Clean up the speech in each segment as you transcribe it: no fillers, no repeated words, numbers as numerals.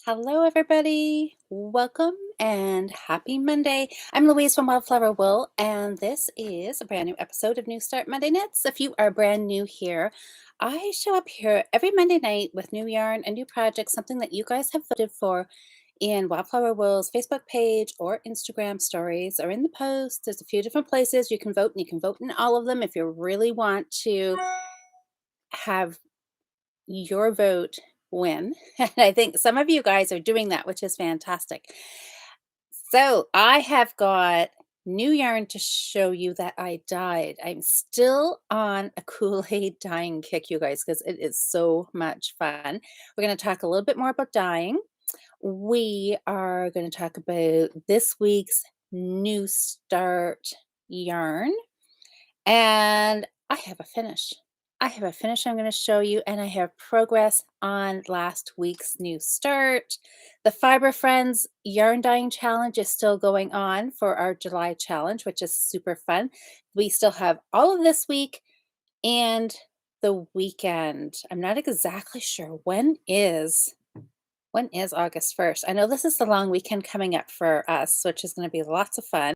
Hello, everybody. Welcome and happy Monday. I'm Louise from Wildflower Wool, and this is a brand new episode of New Start Monday Knits. If you are brand new here, I show up here every Monday night with new yarn, a new project, something that you guys have voted for in Wildflower Wool's Facebook page or Instagram stories or in the post. There's a few different places you can vote, and you can vote in all of them if you really want to have your vote win. And I think some of you guys are doing that, which is fantastic. So I have got new yarn to show you that I dyed. I'm still on a Kool-Aid dyeing kick, you guys, because it is so much fun. We're going to talk a little bit more about dyeing. We are going to talk about this week's new start yarn. And I have a finish. I'm going to show you, and I have progress on last week's new start. The Fiber Friends Yarn Dyeing Challenge is still going on for our July challenge, which is super fun. We still have all of this week and the weekend. I'm not exactly sure when is August 1st. I know this is the long weekend coming up for us, which is going to be lots of fun.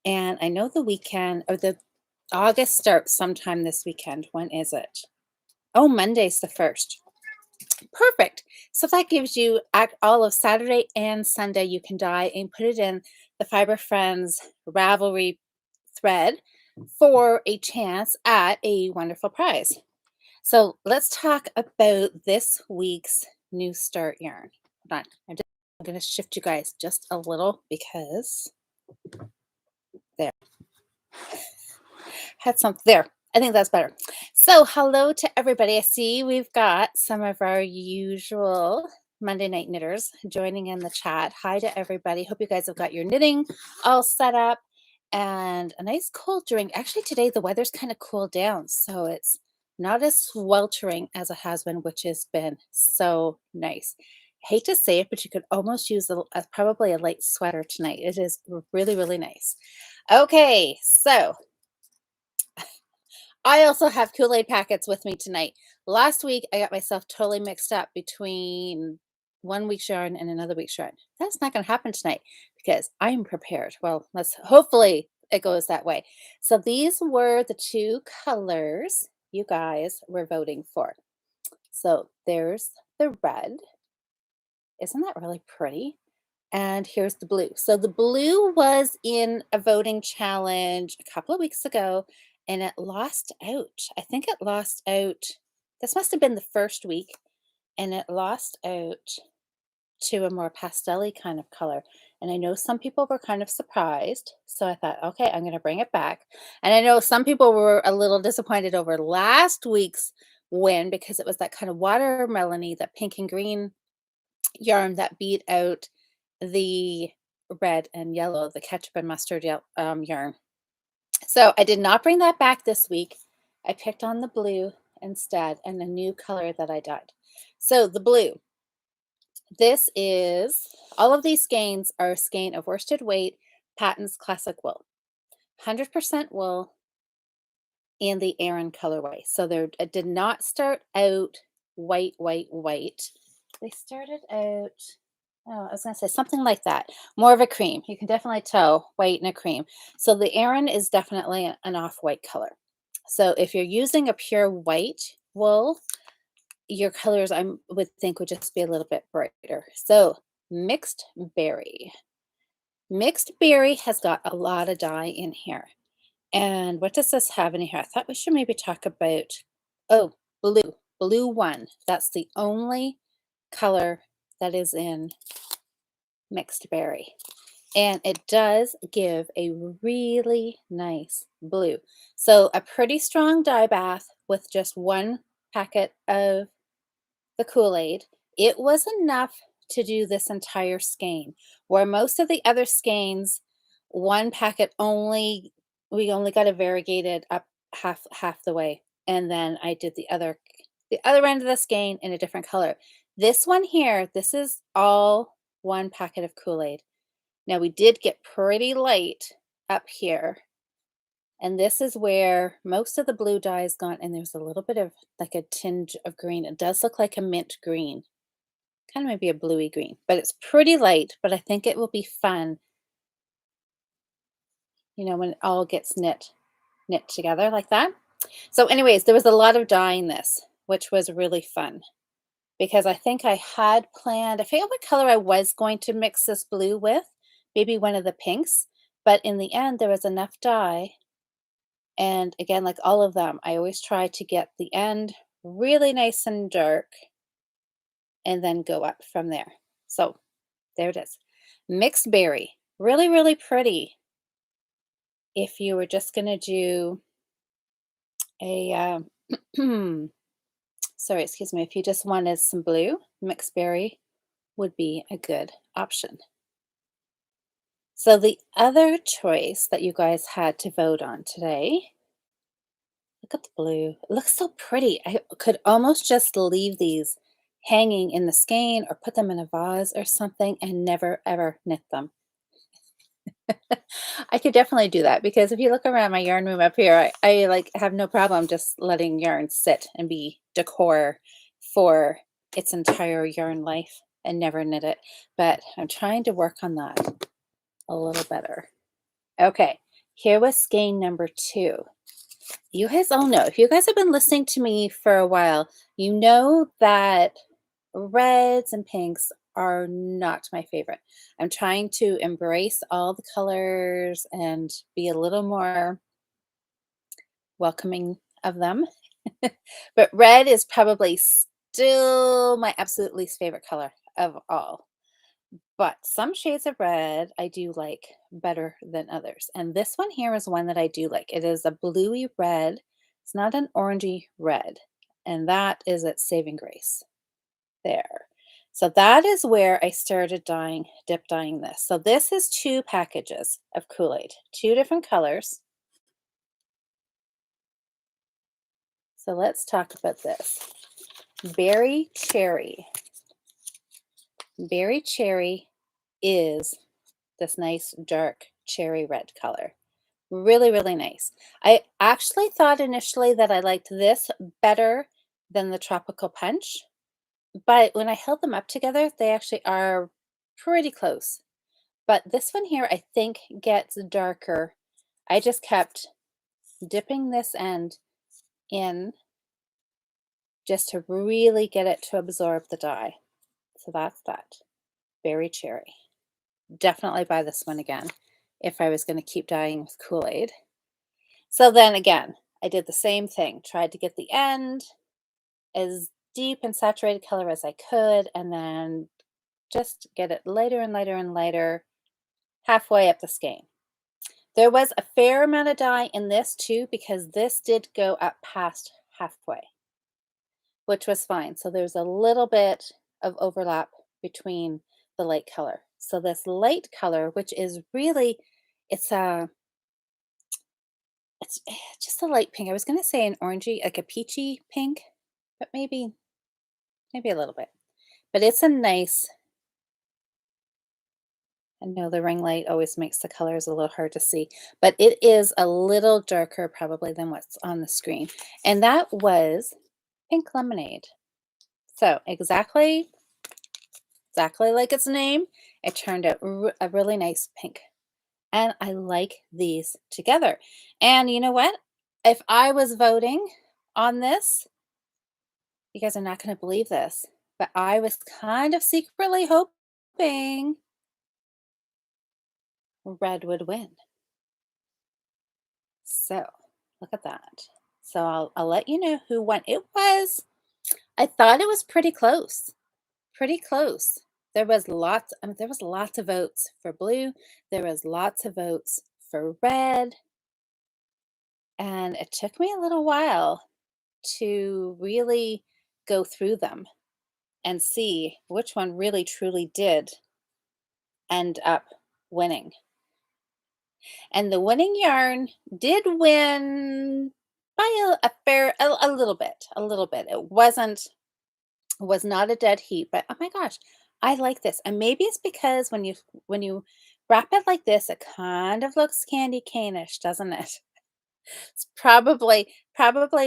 And I know the weekend or the August starts sometime this weekend. When is it? Oh, Monday's the 1st. Perfect. So that gives you all of Saturday and Sunday you can dye and put it in the Fiber Friends Ravelry thread for a chance at a wonderful prize. So let's talk about this week's new start yarn. Hold on. I'm going to shift you guys just a little because there. Had some there. I think that's better. So hello to everybody. I see we've got some of our usual Monday night knitters joining in the chat. Hi to everybody. Hope you guys have got your knitting all set up and a nice cold drink. Actually, today the weather's kind of cooled down, so it's not as sweltering as it has been, which has been so nice. I hate to say it, but you could almost use probably a light sweater tonight. It is really, really nice. Okay, so I also have Kool-Aid packets with me tonight. Last week, I got myself totally mixed up between one week's yarn and another week's yarn. That's not going to happen tonight because I'm prepared. Well, hopefully it goes that way. So these were the two colors you guys were voting for. So there's the red. Isn't that really pretty? And here's the blue. So the blue was in a voting challenge a couple of weeks ago, and it lost out. I think it lost out. This must have been the first week, and it lost out to a more pastel-y kind of color. And I know some people were kind of surprised. So I thought, okay, I'm going to bring it back. And I know some people were a little disappointed over last week's win because it was that kind of watermelony, that pink and green yarn that beat out the red and yellow, the ketchup and mustard yarn. So I did not bring that back this week. I picked on the blue instead and a new color that I dyed. So the blue, this is, all of these skeins are a skein of worsted weight Patton's Classic Wool. 100% wool in the Aran colorway. So it did not start out white. They started out, oh, I was going to say something like that. More of a cream. You can definitely tell white and a cream. So the Aran is definitely an off-white color. So if you're using a pure white wool, your colors I would think would just be a little bit brighter. So mixed berry. Mixed berry has got a lot of dye in here. And what does this have in here? I thought we should maybe talk about, oh, blue one. That's the only color that is in mixed berry. And it does give a really nice blue. So a pretty strong dye bath with just one packet of the Kool-Aid. It was enough to do this entire skein, where most of the other skeins, one packet only, we only got it variegated up half the way. And then I did the other end of the skein in a different color. This one here, this is all one packet of Kool-Aid. Now we did get pretty light up here. And this is where most of the blue dye is gone. And there's a little bit of like a tinge of green. It does look like a mint green kind of maybe a bluey green, but it's pretty light, but I think it will be fun, when it all gets knit together like that. So anyways, there was a lot of dyeing this, which was really fun because I think I had planned, I forget what color I was going to mix this blue with, maybe one of the pinks, but in the end there was enough dye. And again, like all of them, I always try to get the end really nice and dark and then go up from there. So there it is. Mixed berry. Really, really pretty. If you were just going to do a, sorry, excuse me, if you just wanted some blue, mixed berry would be a good option. So the other choice that you guys had to vote on today, look at the blue. It looks so pretty. I could almost just leave these hanging in the skein or put them in a vase or something and never ever knit them. I could definitely do that because if you look around my yarn room up here, I like have no problem just letting yarn sit and be decor for its entire yarn life and never knit it. But I'm trying to work on that a little better. Okay, here was skein number 2. You guys all know, if you guys have been listening to me for a while, you know that reds and pinks are not my favorite. I'm trying to embrace all the colors and be a little more welcoming of them. But red is probably still my absolute least favorite color of all. But some shades of red I do like better than others. And this one here is one that I do like. It is a bluey red. It's not an orangey red. And that is its saving grace there. So that is where I started dip dyeing this. So this is 2 packages of Kool-Aid, 2 different colors. So let's talk about this. Berry Cherry. Berry Cherry is this nice dark cherry red color. Really, really nice. I actually thought initially that I liked this better than the Tropical Punch, but when I held them up together, they actually are pretty close. But this one here, I think, gets darker. I just kept dipping this end in just to really get it to absorb the dye. So that's that. Berry Cherry. Definitely buy this one again if I was going to keep dyeing with Kool-Aid. So then again, I did the same thing. Tried to get the end as deep and saturated color as I could, and then just get it lighter and lighter and lighter halfway up the skein. There was a fair amount of dye in this too because this did go up past halfway, which was fine. So there's a little bit of overlap between the light color. So this light color, which is really, it's a, it's just a light pink. I was going to say an orangey, like a peachy pink, but maybe a little bit. But it's a nice, I know the ring light always makes the colors a little hard to see, but it is a little darker probably than what's on the screen. And that was Pink Lemonade. So exactly like its name, it turned out a really nice pink. And I like these together. And you know what? If I was voting on this, you guys are not going to believe this, but I was kind of secretly hoping red would win. So look at that. So I'll let you know who won. I thought it was pretty close. Pretty close. There was lots of votes for blue. There was lots of votes for red. And it took me a little while to really go through them and see which one really truly did end up winning. And the winning yarn did win by a little bit, a little bit. Was not a dead heat, but oh my gosh, I like this. And maybe it's because when you wrap it like this, it kind of looks candy cane-ish, doesn't it? It's probably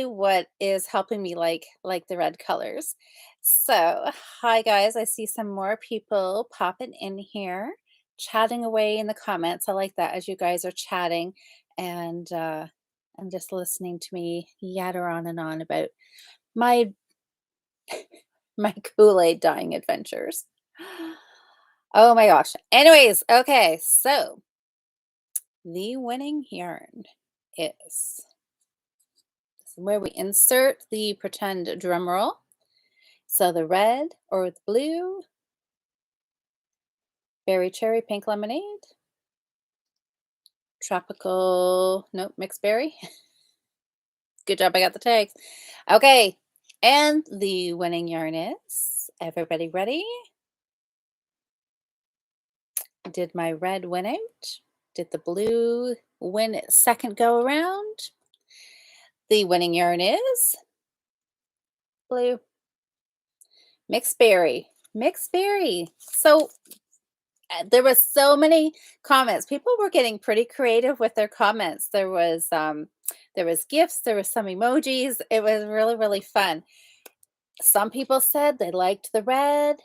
what is helping me like the red colors. So, hi guys. I see some more people popping in here, chatting away in the comments. I like that as you guys are chatting and just listening to me yatter on and on about my my Kool-Aid dyeing adventures. Oh my gosh. Anyways, okay, so the winning yarn is where we insert the pretend drum roll. So the red or the blue, berry cherry pink lemonade, tropical, nope, mixed berry. Good job, I got the tags. Okay, and the winning yarn is, everybody ready? Did my red win out? Did the blue win its second go around? The winning yarn is blue. Mixed berry. Mixed berry. So there was so many comments. People were getting pretty creative with their comments. There was gifts, there was some emojis. It was really, really fun. Some people said they liked the red,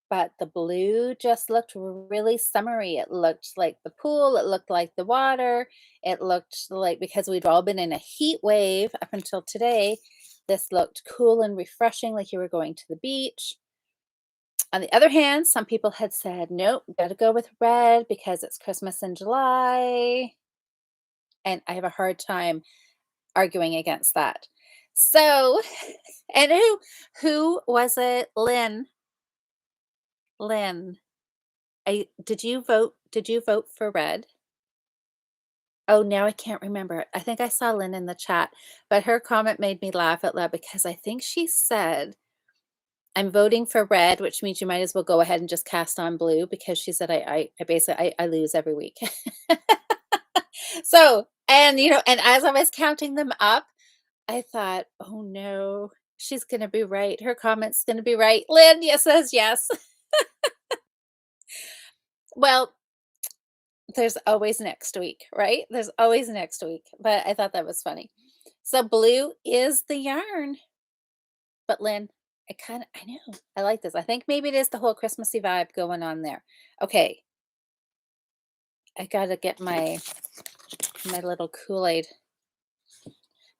but the blue just looked really summery. It looked like the pool, it looked like the water, it looked like, because we'd all been in a heat wave up until today, this looked cool and refreshing, like you were going to the beach. On the other hand, some people had said, nope, gotta go with red because it's Christmas in July. And I have a hard time arguing against that. So, and who was it? Lynn. Lynn. Did you vote for red? Oh, now I can't remember. I think I saw Lynn in the chat, but her comment made me laugh out loud because I think she said, I'm voting for red, which means you might as well go ahead and just cast on blue, because she said I basically I lose every week. So, and and as I was counting them up, I thought, oh no, she's gonna be right. Her comment's gonna be right. Lynn, yes, says yes. Well, there's always next week, right? There's always next week. But I thought that was funny. So blue is the yarn. But Lynn, I know. I like this. I think maybe it is the whole Christmassy vibe going on there. Okay. I gotta get my little Kool-Aid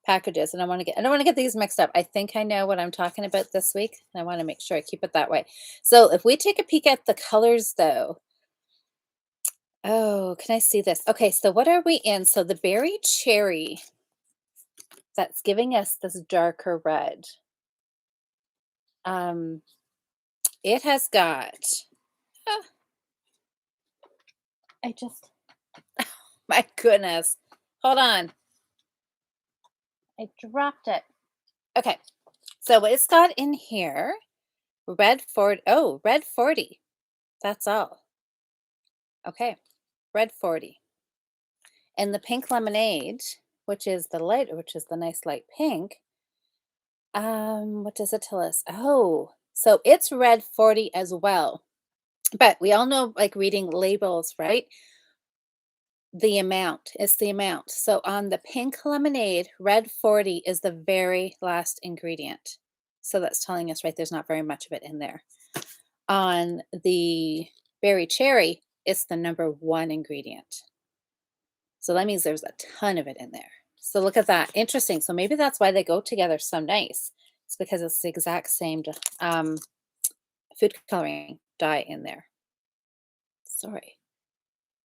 packages, and I don't want to get these mixed up. I think I know what I'm talking about this week. And I want to make sure I keep it that way. So if we take a peek at the colors though, oh, can I see this? Okay, so what are we in? So the berry cherry, that's giving us this darker red. Um, it has got, oh, I just, my goodness. Hold on. I dropped it. Okay. So it's got in here red 40. Oh, red 40. That's all. Okay. Red 40. And the pink lemonade, which is the nice light pink. What does it tell us? Oh, so it's red 40 as well. But we all know, like reading labels, right? The amount, it's the amount. So on the pink lemonade, red 40 is the very last ingredient. So that's telling us, right, there's not very much of it in there. On the berry cherry, it's the number one ingredient. So that means there's a ton of it in there. So look at that. Interesting. So maybe that's why they go together so nice. It's because it's the exact same food coloring dye in there. Sorry.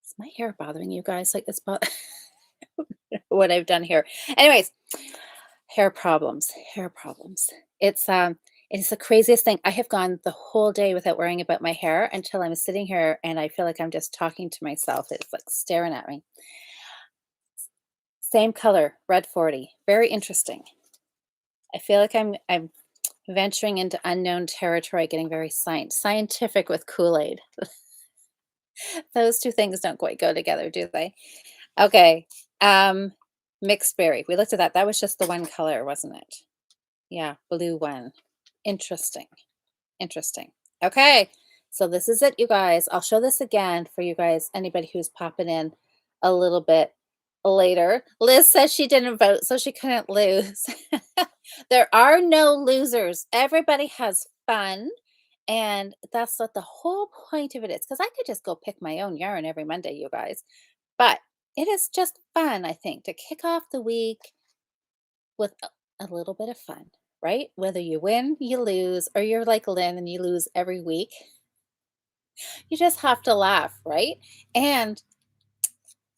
Is my hair bothering you guys? Like it's what I've done here. Anyways, hair problems. Hair problems. It's the craziest thing. I have gone the whole day without worrying about my hair until I'm sitting here and I feel like I'm just talking to myself. It's like staring at me. Same color, red 40. Very interesting. I feel like I'm venturing into unknown territory, getting very scientific with Kool-Aid. Those two things don't quite go together, do they? Okay. Mixed berry. We looked at that. That was just the one color, wasn't it? Yeah, blue one. Interesting. Interesting. Okay. So this is it, you guys. I'll show this again for you guys, anybody who's popping in a little bit later. Liz says she didn't vote, so she couldn't lose. There are no losers. Everybody has fun. And that's what the whole point of it is. Because I could just go pick my own yarn every Monday, you guys. But it is just fun, I think, to kick off the week with a little bit of fun, right? Whether you win, you lose, or you're like Lynn and you lose every week, you just have to laugh, right? And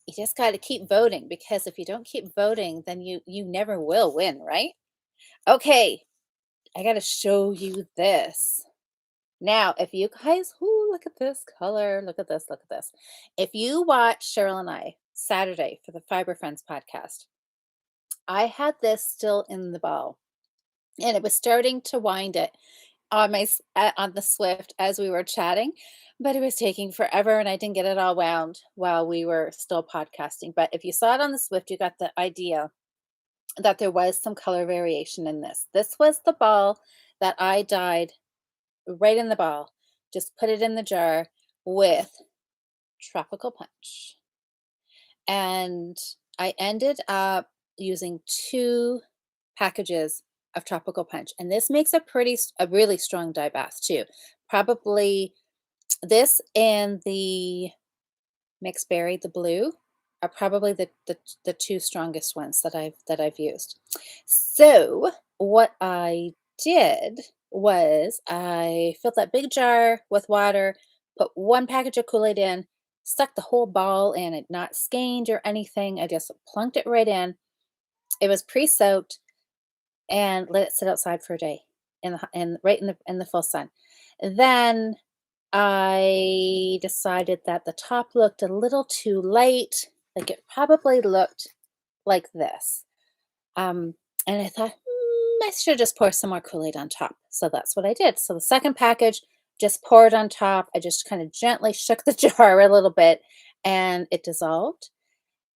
you just got to keep voting because if you don't keep voting, then you never will win, right? Okay, I got to show you this. Now, if you guys, ooh, look at this color, look at this, look at this. If you watch Cheryl and I Saturday for the Fiber Friends podcast, I had this still in the ball and it was starting to wind it on on the Swift as we were chatting, but it was taking forever and I didn't get it all wound while we were still podcasting. But if you saw it on the Swift, you got the idea that there was some color variation in this. This was the ball that I dyed right in the ball. Just put it in the jar with Tropical Punch. And I ended up using 2 packages of Tropical Punch. And this makes a really strong dye bath too. Probably this and the mixed berry, the blue, are probably the 2 strongest ones that I've used. So what I did was I filled that big jar with water, put 1 package of Kool-Aid in, stuck the whole ball in it, not skeined or anything. I just plunked it right in. It was pre-soaked and let it sit outside for a day in right in the full sun. Then I decided that the top looked a little too light, like it probably looked like this. And I thought, I should just pour some more Kool-Aid on top. So that's what I did. So the second package, just poured on top. I just kind of gently shook the jar a little bit and it dissolved.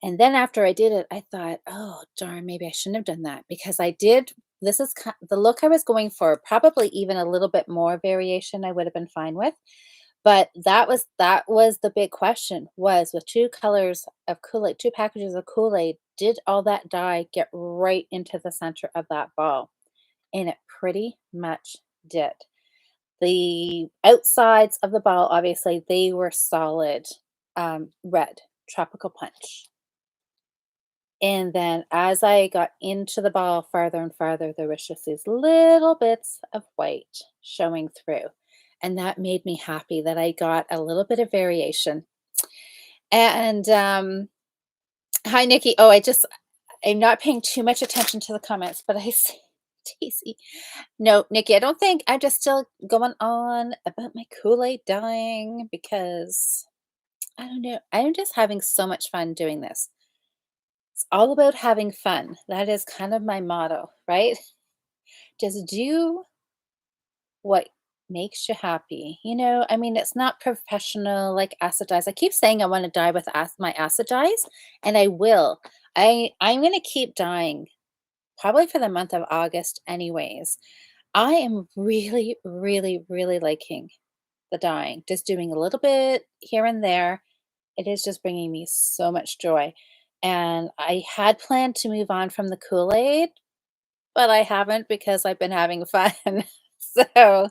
And then after I did it, I thought, oh, darn, maybe I shouldn't have done that because I did. This is the look I was going for, probably even a little bit more variation I would have been fine with. But that was the big question was with 2 colors of Kool-Aid, 2 packages of Kool-Aid, did all that dye get right into the center of that ball? And it pretty much did. The outsides of the ball, obviously, they were solid red, Tropical Punch. And then as I got into the ball farther and farther, there was just these little bits of white showing through. And that made me happy that I got a little bit of variation. And hi, Nikki. Oh, I'm not paying too much attention to the comments, but I see Daisy. No, Nikki, I don't think I'm just still going on about my Kool-Aid dying because I don't know. I'm just having so much fun doing this. It's all about having fun. That is kind of my motto, right? Just do what makes you happy. I mean, it's not professional like acid dyes. I keep saying I want to dye with my acid dyes, and I will. I'm going to keep dyeing probably for the month of August, anyways. I am really, really, really liking the dyeing. Just doing a little bit here and there. It is just bringing me so much joy. And I had planned to move on from the Kool-Aid, but I haven't because I've been having fun. So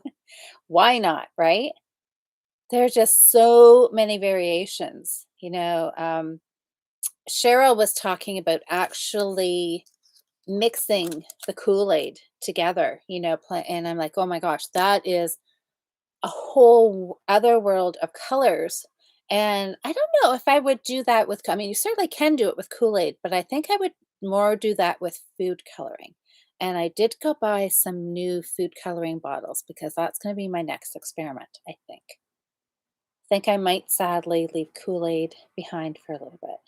why not, right? There's just so many variations. Cheryl was talking about actually mixing the Kool-Aid together, and I'm like, oh my gosh, that is a whole other world of colors. And I don't know if I would do that with, I mean, you certainly can do it with Kool-Aid, but I think I would more do that with food coloring. And I did go buy some new food coloring bottles because that's going to be my next experiment, I think. Think I might sadly leave Kool-Aid behind for a little bit.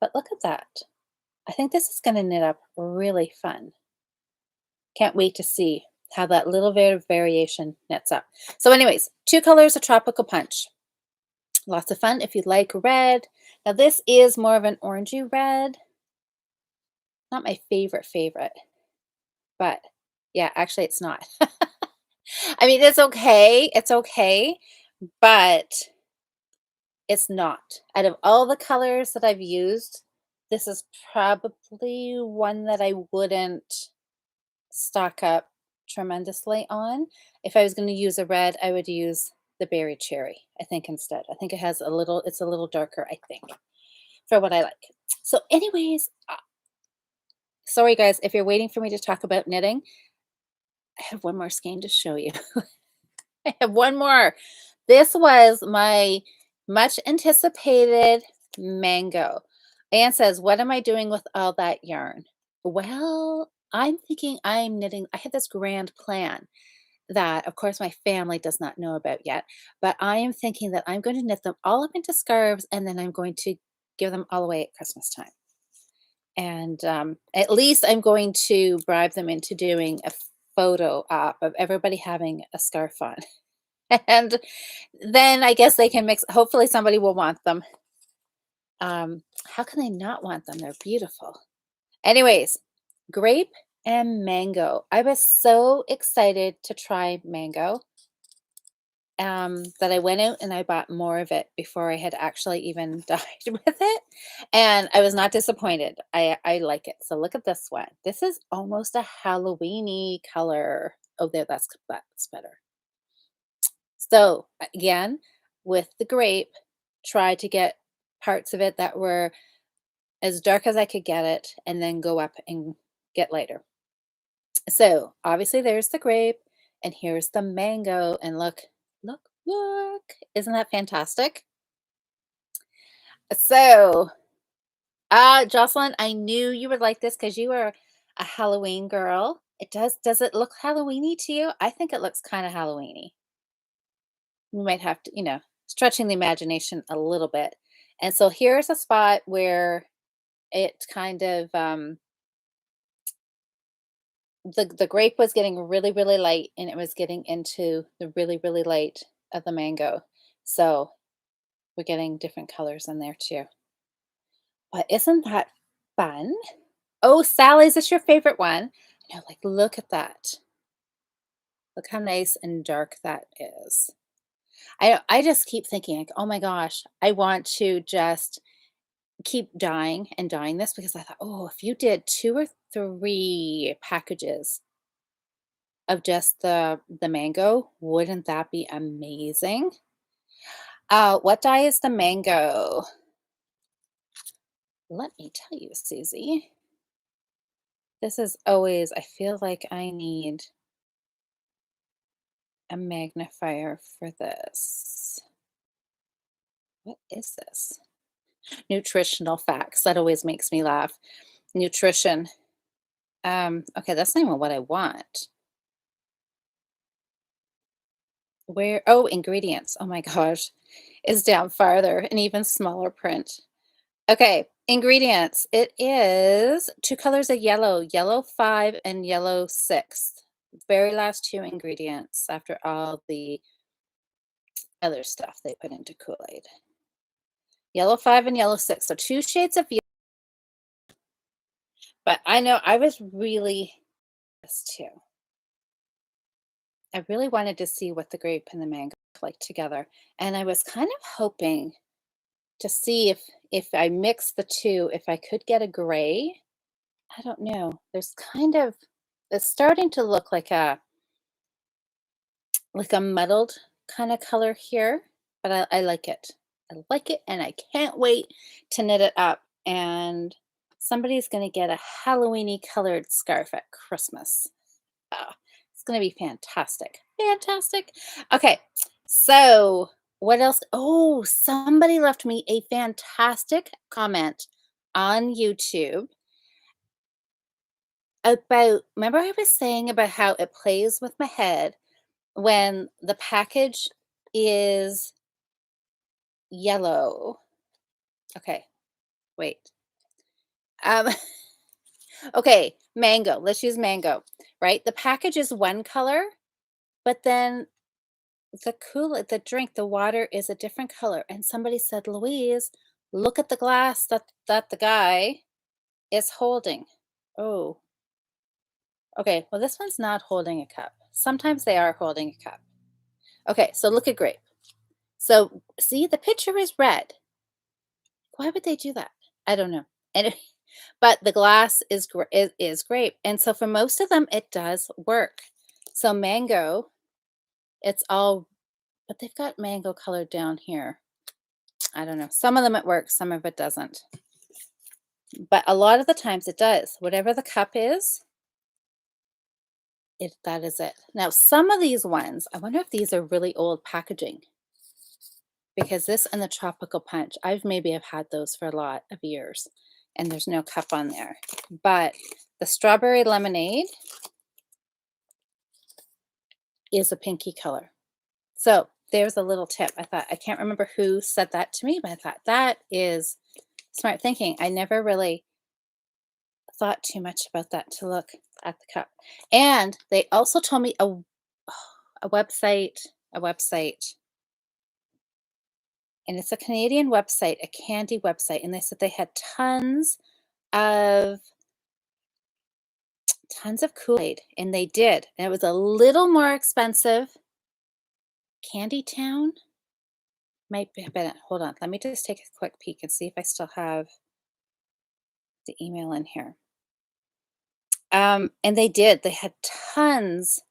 But look at that. I think this is going to knit up really fun. Can't wait to see how that little bit of variation knits up. So anyways, 2 colors of Tropical Punch. Lots of fun if you like red. Now this is more of an orangey red. Not my favorite, but yeah, actually it's not. I mean, it's okay. It's okay, but it's not. Out of all the colors that I've used, this is probably one that I wouldn't stock up tremendously on. If I was going to use a red, I would use the berry cherry, I think, instead. I think it's a little darker, I think, for what I like. So, anyways, sorry guys, if you're waiting for me to talk about knitting, I have one more skein to show you. I have one more. This was my much anticipated mango. Anne says, "What am I doing with all that yarn?" Well, I'm thinking I'm knitting. I have this grand plan that, of course, my family does not know about yet, but I am thinking that I'm going to knit them all up into scarves and then I'm going to give them all away at Christmas time. And at least I'm going to bribe them into doing a photo op of everybody having a scarf on. And then I guess they can mix. Hopefully, somebody will want them. How can they not want them? They're beautiful. Anyways, grape and mango. I was so excited to try mango that I went out and I bought more of it before I had actually even dyed with it. And I was not disappointed. I like it. So look at this one. This is almost a Halloweeny color. Oh, that's better. So again, with the grape, try to get parts of it that were as dark as I could get it and then go up and get lighter. So obviously there's the grape and here's the mango and look. Isn't that fantastic? So, Jocelyn, I knew you would like this because you are a Halloween girl. Does it look Halloweeny to you? I think it looks kind of Halloweeny. You might have to, stretching the imagination a little bit. And so here's a spot where it kind of the grape was getting really, really light and it was getting into the really, really light of the mango. So we're getting different colors in there too. But isn't that fun? Oh, Sally, is this your favorite one? No, like look at that. Look how nice and dark that is. I just keep thinking like, oh my gosh, I want to just keep dyeing and dyeing this because I thought, oh, if you did 2 or 3 packages of just the mango, wouldn't that be amazing? What dye is the mango? Let me tell you, Susie. This is always, I feel like I need a magnifier for this. What is this? Nutritional facts. That always makes me laugh. Nutrition. Okay, that's not even what I want. Where? Oh, ingredients. Oh my gosh. Is down farther, an even smaller print. Okay, ingredients. It is 2 colors of yellow, yellow 5 and yellow 6. Very last 2 ingredients after all the other stuff they put into Kool-Aid. Yellow 5 and yellow 6. So 2 shades of yellow. But I know I was really this too. I really wanted to see what the grape and the mango look like together. And I was kind of hoping to see if I mix the 2, if I could get a gray. I don't know. There's kind of it's starting to look like a muddled kind of color here, but I like it. I like it and I can't wait to knit it up. And somebody's gonna get a Halloweeny colored scarf at Christmas. It's gonna be fantastic. Fantastic. Okay, so what else? Oh, somebody left me a fantastic comment on YouTube about, remember I was saying about how it plays with my head when the package is yellow. Okay, wait. Um, okay, mango. Let's use mango, right? The package is one color, but then the drink, the water is a different color. And somebody said, Louise, look at the glass that the guy is holding. Oh, okay. Well, this one's not holding a cup. Sometimes they are holding a cup. Okay, so look at grape. So see, the picture is red. Why would they do that? I don't know. And but the glass is grape, and so for most of them, it does work. So mango, it's all, but they've got mango colored down here. I don't know. Some of them it works, some of it doesn't. But a lot of the times it does. Whatever the cup is, that is it. Now, some of these ones, I wonder if these are really old packaging because this and the tropical punch, I've maybe have had those for a lot of years and there's no cup on there. But the strawberry lemonade is a pinky color. So there's a little tip. I thought, I can't remember who said that to me, but I thought that is smart thinking. I never really thought too much about that to look at the cup. And they also told me a website, a website, and it's a Canadian website, a candy website, and they said they had of tons of Kool-Aid, and they did. And it was a little more expensive. Candy Town might be been it. Hold on, let me just take a quick peek and see if I still have the email in here. And they did. They had tons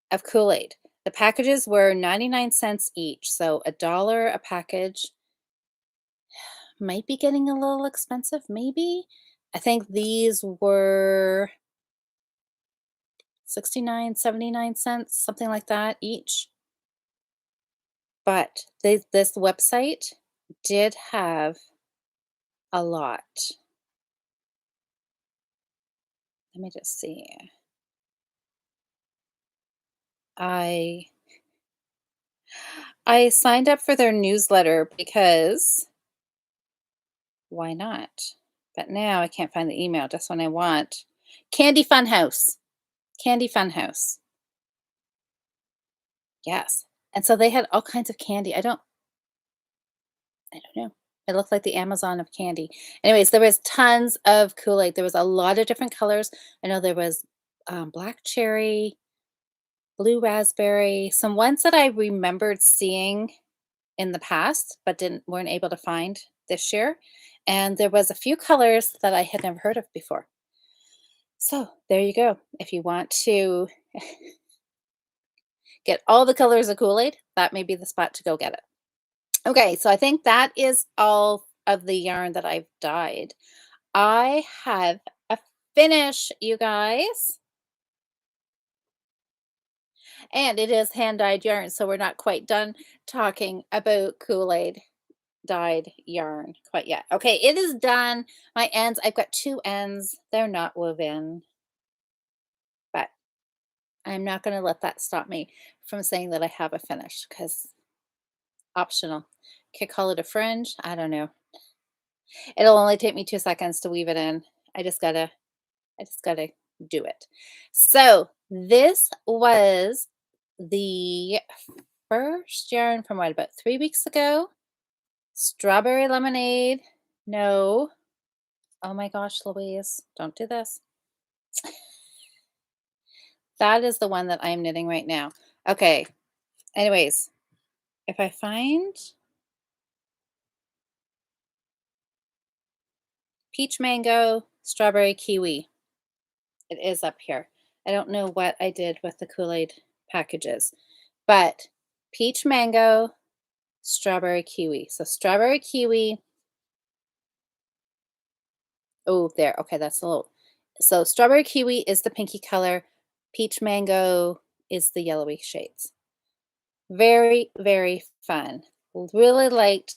of Kool-Aid. The packages were 99 cents each, so a dollar a package. Might be getting a little expensive, maybe. I think these were 69, 79 cents, something like that each. But this website did have a lot. Let me just see. I I signed up for their newsletter because why not? But now I can't find the email, just when I want. Candy Funhouse. Candy Funhouse. Yes. And so they had all kinds of candy. I don't know. It looked like the Amazon of candy. Anyways, there was tons of Kool-Aid. There was a lot of different colors. I know there was black cherry, blue raspberry, some ones that I remembered seeing in the past, but didn't weren't able to find this year. And there was a few colors that I had never heard of before. So there you go. If you want to get all the colors of Kool-Aid, that may be the spot to go get it. Okay, so I think that is all of the yarn that I've dyed. I have a finish, you guys, and it is hand-dyed yarn, so we're not quite done talking about Kool-Aid dyed yarn quite yet. Okay, it is done. My ends, I've got 2 ends. They're not woven, but I'm not gonna let that stop me from saying that I have a finish because optional. Could call it a fringe. I don't know. It'll only take me 2 seconds to weave it in. I just gotta I just gotta do it. So this was the first yarn from what, about 3 weeks ago? Strawberry lemonade. No. Oh my gosh, Louise, don't do this. That is the one that I'm knitting right now. Okay. Anyways, if I find peach mango, strawberry kiwi, it is up here. I don't know what I did with the Kool-Aid packages, but peach mango, strawberry kiwi. So strawberry kiwi. Oh, there. Okay, that's a little. So strawberry kiwi is the pinky color. Peach mango is the yellowy shades. Very, very fun. Really liked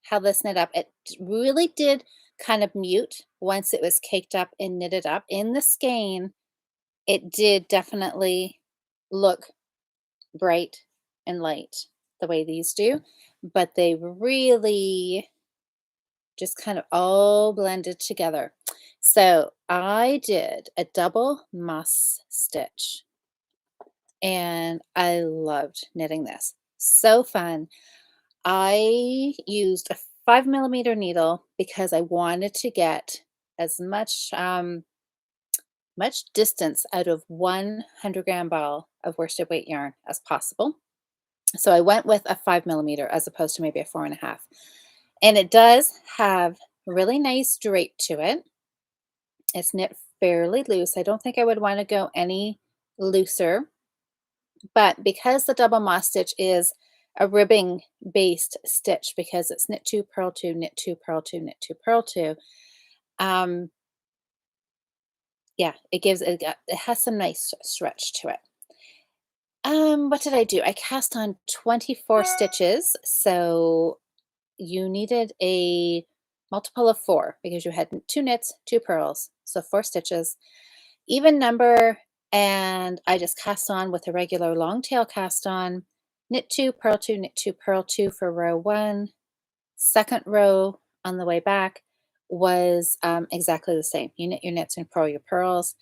how this knit up. It really did kind of mute once it was caked up and knitted up in the skein. It did definitely look bright and light the way these do, but they really just kind of all blended together. So I did a double muss stitch and I loved knitting this. So fun. I used a 5 millimeter needle because I wanted to get as much distance out of 100-gram ball of worsted weight yarn as possible. So I went with a 5 millimeter as opposed to maybe a 4.5. And it does have really nice drape to it. It's knit fairly loose. I don't think I would want to go any looser. But because the double moss stitch is a ribbing based stitch, because it's knit 2, purl 2, knit 2, purl 2, knit 2, purl 2, um, yeah, it has some nice stretch to it. What did I do? I cast on 24 stitches, so you needed a multiple of 4 because you had 2 knits, 2 purls, so 4 stitches, even number, and I just cast on with a regular long tail cast on, knit 2, purl 2, knit 2, purl 2 for row 1. Second row on the way back was exactly the same. You knit your knits and purl your purls.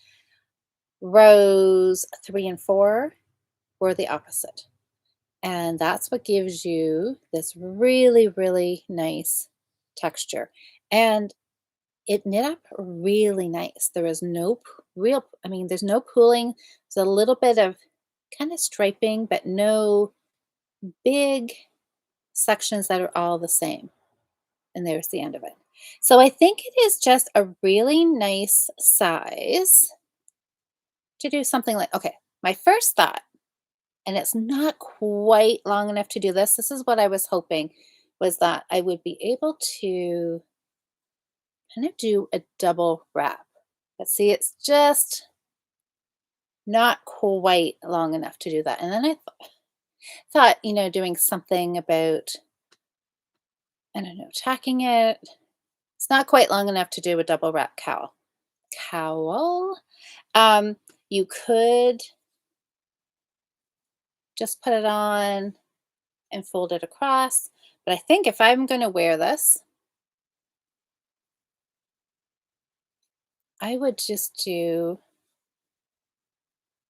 Rows 3 and 4 were the opposite. And that's what gives you this really, really nice texture. And it knit up really nice. There was no I mean, there's no pooling. There's a little bit of kind of striping, but no big sections that are all the same. And there's the end of it. So I think it is just a really nice size to do something like, okay, my first thought, and it's not quite long enough to do this. This is what I was hoping, was that I would be able to kind of do a double wrap. But see, it's just not quite long enough to do that. And then I thought, doing something about, I don't know, tacking it. It's not quite long enough to do a double wrap cowl. Cowl. Um, you could just put it on and fold it across. But I think if I'm going to wear this, I would just do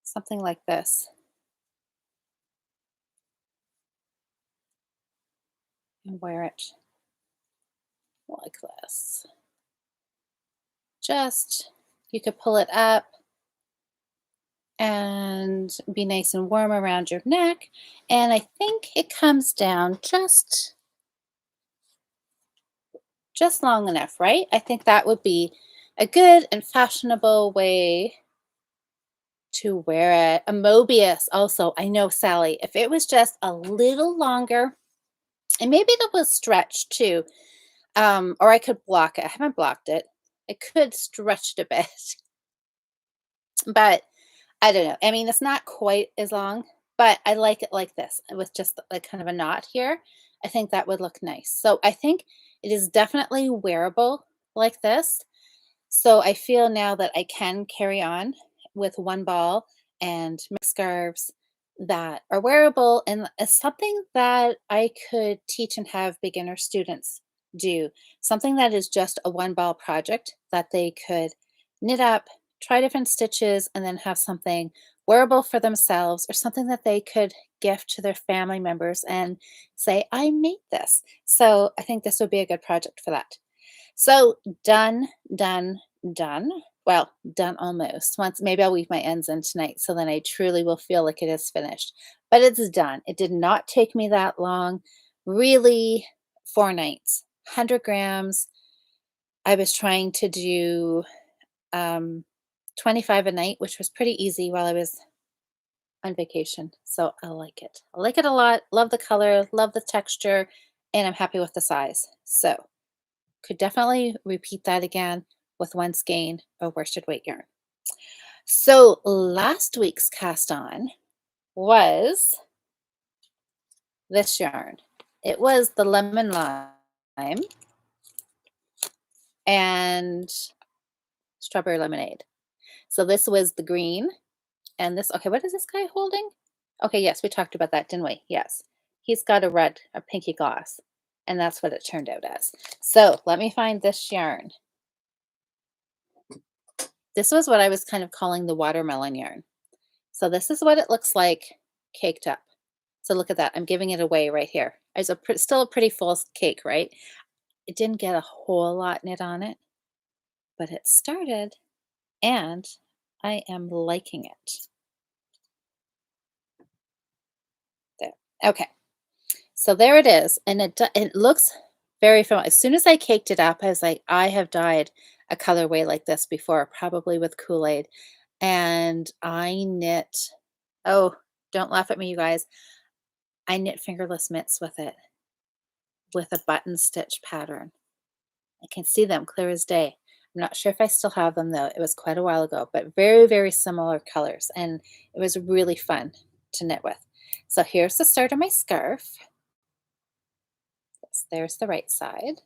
something like this and wear it like this. Just, you could pull it up and be nice and warm around your neck. And I think it comes down just long enough, right? I think that would be a good and fashionable way to wear it. A Mobius also, I know, Sally, if it was just a little longer, and maybe it was stretched too, or I could block it. I haven't blocked it. I could stretch it a bit, but I don't know. I mean, it's not quite as long, but I like it like this with just like kind of a knot here. I think that would look nice. So I think it is definitely wearable like this. So I feel now that I can carry on with one ball and mix scarves that are wearable, and it's something that I could teach and have beginner students do. Something that is just a one ball project that they could knit up, try different stitches, and then have something wearable for themselves, or something that they could gift to their family members and say, I made this. So I think this would be a good project for that. So done, done, done. Well, done almost. Once maybe I'll weave my ends in tonight, so then I truly will feel like it is finished. But it's done. It did not take me that long. Really, 4 nights, 100 grams. I was trying to do 25 a night, which was pretty easy while I was on vacation. So I like it. I like it a lot. Love the color, love the texture, and I'm happy with the size. So could definitely repeat that again with one skein of worsted weight yarn. So last week's cast on was this yarn. It was the lemon lime and strawberry lemonade. So this was the green, and this, okay, what is this guy holding? Okay, yes, we talked about that, didn't we? Yes. He's got a pinky gloss, and that's what it turned out as. So let me find this yarn. This was what I was kind of calling the watermelon yarn. So this is what it looks like caked up. So look at that. I'm giving it away right here. It's still a pretty full cake, right? It didn't get a whole lot knit on it, but it started, and I am liking it. There. Okay. So there it is. And it looks very familiar. As soon as I caked it up, I was like, I have dyed a colorway like this before, probably with Kool-Aid. And I knit, oh, Don't laugh at me, you guys. I knit fingerless mitts with it, with a button stitch pattern. I can see them clear as day. I'm not sure if I still have them though. It was quite a while ago, but very, very similar colors. And it was really fun to knit with. So here's the start of my scarf. Yes, there's the right side.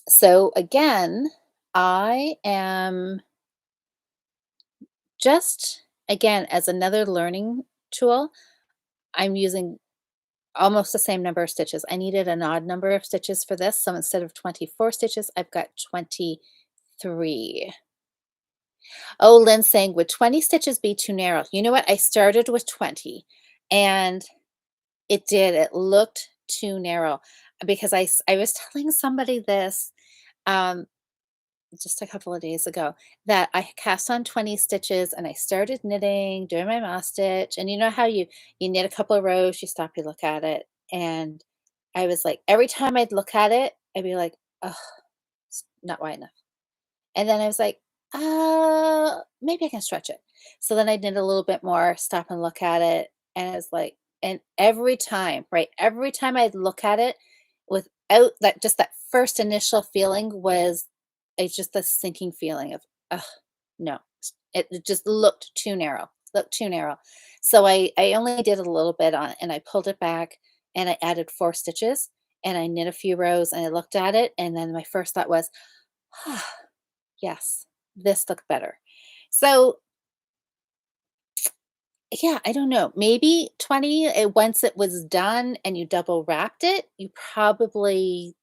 So again, I am just, again, as another learning tool, I'm using almost the same number of stitches. I needed an odd number of stitches for this. So instead of 24 stitches, I've got 23. Oh, Lynn's saying, would 20 stitches be too narrow? You know what? I started with 20 and it did. It looked too narrow because I was telling somebody this um, just a couple of days ago that I cast on 20 stitches and I started knitting, doing my moss stitch. And you know how you knit a couple of rows, you stop, you look at it. And I was like, every time I'd look at it, I'd be like, oh, it's not wide enough. And then I was like, maybe I can stretch it. So then I did a little bit more, stop and look at it. And I was like, and every time, right? Every time I'd look at it without that, just that first initial feeling was it's just the sinking feeling of, oh, no, it just looked too narrow, looked too narrow. So I only did a little bit on it and I pulled it back and I added 4 stitches and I knit a few rows and I looked at it. And then my first thought was, yes, this looked better. So, yeah, I don't know. Maybe 20, once it was done and you double wrapped it, you probably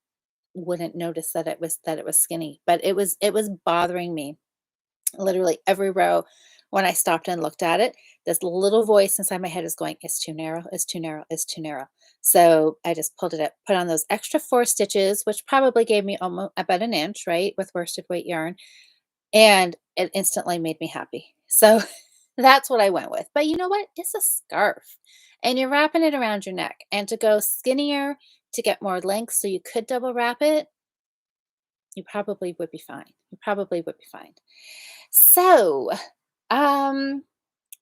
wouldn't notice that it was skinny, but it was bothering me literally every row when I stopped and looked at it. This little voice inside my head is going, it's too narrow, it's too narrow, it's too narrow. So I just pulled it up, put on those extra 4 stitches, which probably gave me almost about an inch, right, with worsted weight yarn. And it instantly made me happy. So that's what I went with. But you know what? It's a scarf and you're wrapping it around your neck. And to go skinnier, to get more length, so you could double wrap it, you probably would be fine. You probably would be fine. So, um,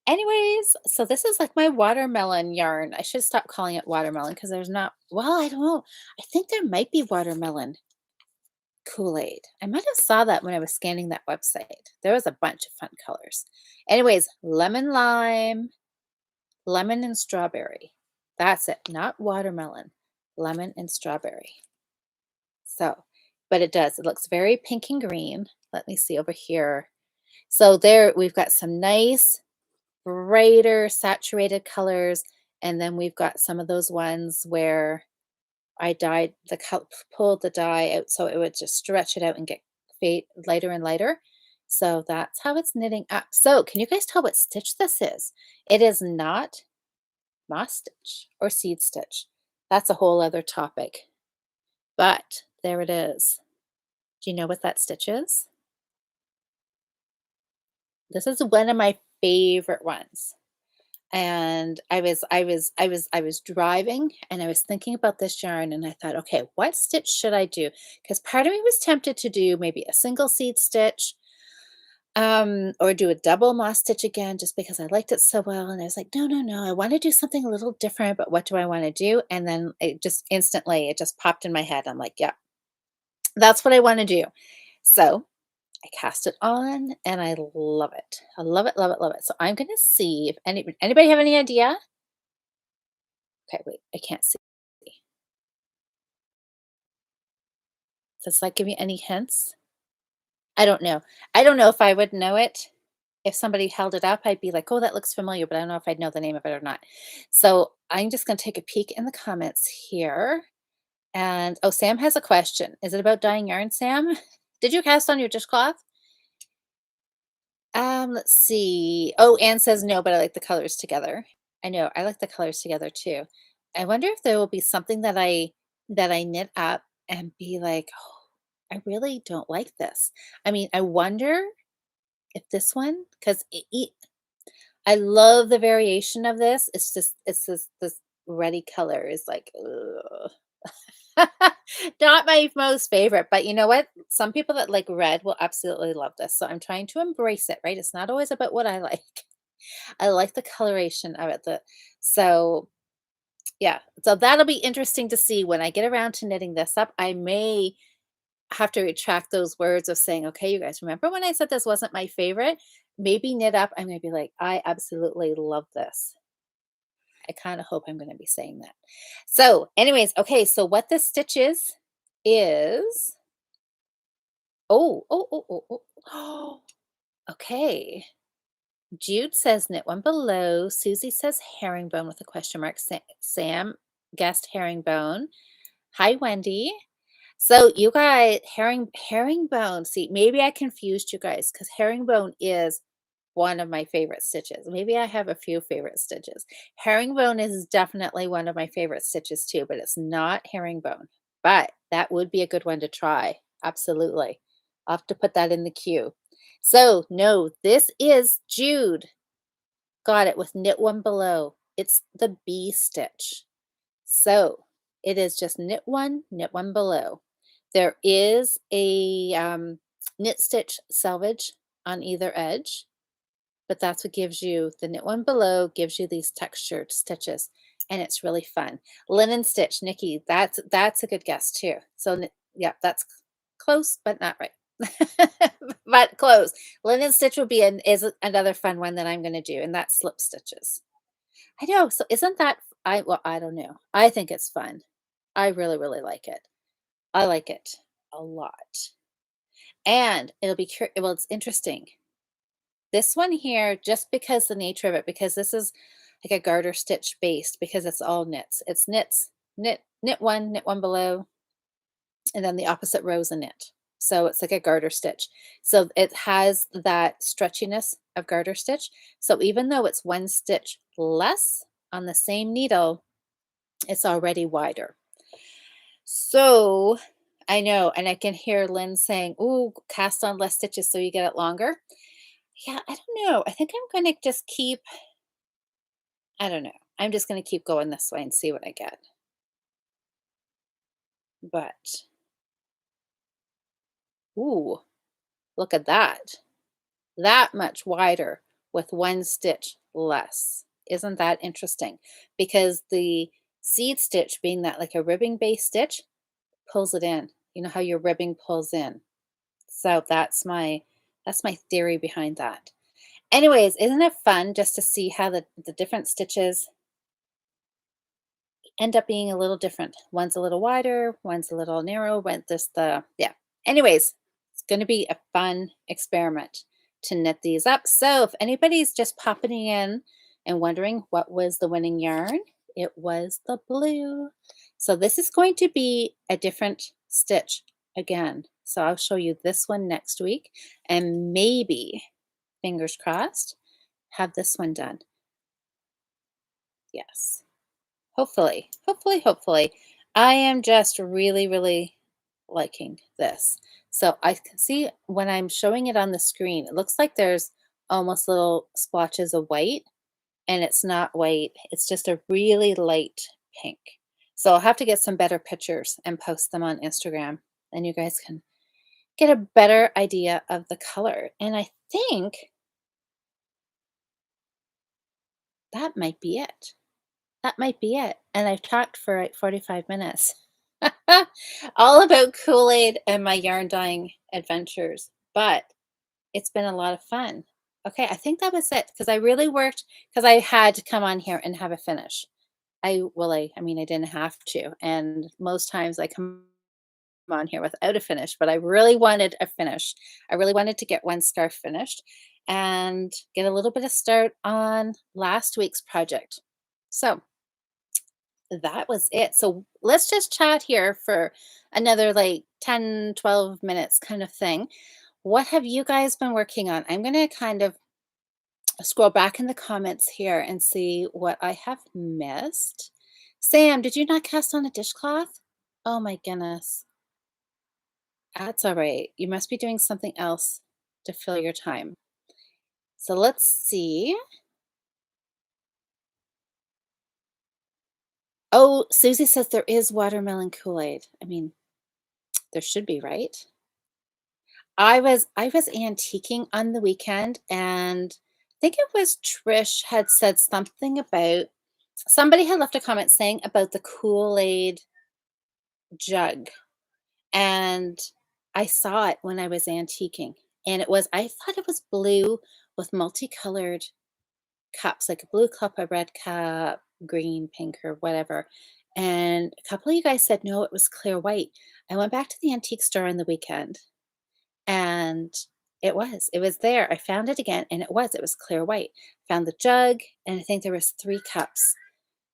anyways, so this is like my watermelon yarn. I should stop calling it watermelon because there's not, well, I don't know. I think there might be watermelon Kool-Aid. I might have saw that when I was scanning that website. There was a bunch of fun colors. Anyways, lemon lime, lemon and strawberry. That's it, not watermelon, lemon and strawberry. So, but it does. It looks very pink and green. Let me see over here. So there we've got some nice brighter saturated colors and then we've got some of those ones where I dyed pulled the dye out so it would just stretch it out and get fade lighter and lighter. So that's how it's knitting up. So can you guys tell what stitch this is? It is not moss stitch or seed stitch. That's a whole other topic. But there it is. Do you know what that stitch is? This is one of my favorite ones. And I was driving and I was thinking about this yarn and I thought, okay, what stitch should I do? Because part of me was tempted to do maybe a single seed stitch, or do a double moss stitch again, just because I liked it so well. And I was like, no, no, no, I want to do something a little different, but what do I want to do? And then it just instantly, it just popped in my head. I'm like, yeah, that's what I want to do. So I cast it on and I love it. I love it, love it, love it. So I'm gonna see if anybody have any idea? Okay, wait, I can't see. Does that give you any hints? I don't know. I don't know if I would know it. If somebody held it up, I'd be like, oh, that looks familiar, but I don't know if I'd know the name of it or not. So I'm just gonna take a peek in the comments here. And oh, Sam has a question. Is it about dyeing yarn, Sam? Did you cast on your dishcloth? Let's see. Oh, Anne says no, but I like the colors together. I know, I like the colors together too. I wonder if there will be something that I knit up and be like, "Oh, I really don't like this." I mean, I wonder if this one, because I love the variation of this. It's just it's this reddy color is like, ugh. Not my most favorite, but you know what? Some people that like red will absolutely love this. So I'm trying to embrace it, right? It's not always about what I like. I like the coloration of it, so yeah, so that'll be interesting to see when I get around to knitting this up. I may have to retract those words of saying, "Okay, you guys remember when I said this wasn't my favorite?" Maybe knit up, I'm gonna be like, "I absolutely love this." I kinda hope I'm gonna be saying that. So, anyways, okay, so what this stitch is oh. Okay. Jude says knit one below. Susie says herringbone with a question mark. Sam guessed herringbone. Hi, Wendy. So you guys, herringbone. See, maybe I confused you guys because herringbone is one of my favorite stitches. Maybe I have a few favorite stitches. Herringbone is definitely one of my favorite stitches too, but it's not herringbone. But that would be a good one to try. Absolutely. I'll have to put that in the queue. So, no, this is Jude. Got it with knit one below. It's the B stitch. So it is just knit one below. There is a knit stitch selvage on either edge, but that's what gives you the knit one below, gives you these textured stitches, and it's really fun. Linen stitch, Nikki, that's a good guess too. So yeah, that's close, but not right. But close. Linen stitch would be another fun one that I'm going to do, and that's slip stitches. I know. So isn't that I don't know. I think it's fun. I really, really like it. I like it a lot. And it'll be well, it's interesting. This one here, just because the nature of it, because this is like a garter stitch based, because it's all knits. It's knits, knit one below, and then the opposite row is a knit. So it's like a garter stitch. So it has that stretchiness of garter stitch. So even though it's one stitch less on the same needle, it's already wider. So I know, and I can hear Lynn saying, "Ooh, cast on less stitches so you get it longer." Yeah, I don't know. I think I'm gonna just keep, I don't know. I'm just gonna keep going this way and see what I get. But ooh, look at that. That much wider with one stitch less. Isn't that interesting? Because the seed stitch being that like a ribbing based stitch pulls it in. You know how your ribbing pulls in. So that's my theory behind that. Anyways, isn't it fun just to see how the different stitches end up being a little different? One's a little wider, one's a little narrow, one just yeah. Anyways, it's going to be a fun experiment to knit these up. So if anybody's just popping in and wondering what was the winning yarn, it was the blue. So this is going to be a different stitch again. So I'll show you this one next week and maybe, fingers crossed, have this one done. Yes. Hopefully, hopefully, hopefully. I am just really, really liking this. So I can see when I'm showing it on the screen, it looks like there's almost little splotches of white, and it's not white. It's just a really light pink. So I'll have to get some better pictures and post them on Instagram, and you guys can get a better idea of the color. And I think that might be it. That might be it, and I've talked for, like, 45 minutes. All about Kool-Aid and my yarn dyeing adventures, but it's been a lot of fun. Okay, I think that was it because I really worked because I had to come on here and have a finish. I mean, I didn't have to, and most times I come on here without a finish, but I really wanted a finish. I really wanted to get one scarf finished and get a little bit of start on last week's project. So that was it. So let's just chat here for another like 10, 12 minutes kind of thing. What have you guys been working on? I'm going to kind of scroll back in the comments here and see what I have missed. Sam, did you not cast on a dishcloth? Oh my goodness. That's all right. You must be doing something else to fill your time. So let's see. Oh, Susie says there is watermelon Kool-Aid. I mean, there should be, right? I was antiquing on the weekend and think it was Trish had said something about somebody had left a comment saying about the Kool-Aid jug, and I saw it when I was antiquing, and I thought it was blue with multicolored cups, like a blue cup, a red cup, green, pink, or whatever. And a couple of you guys said no, it was clear white. I went back to the antique store on the weekend and it was there. I found it again and it was clear white. Found the jug and I think there was 3 cups.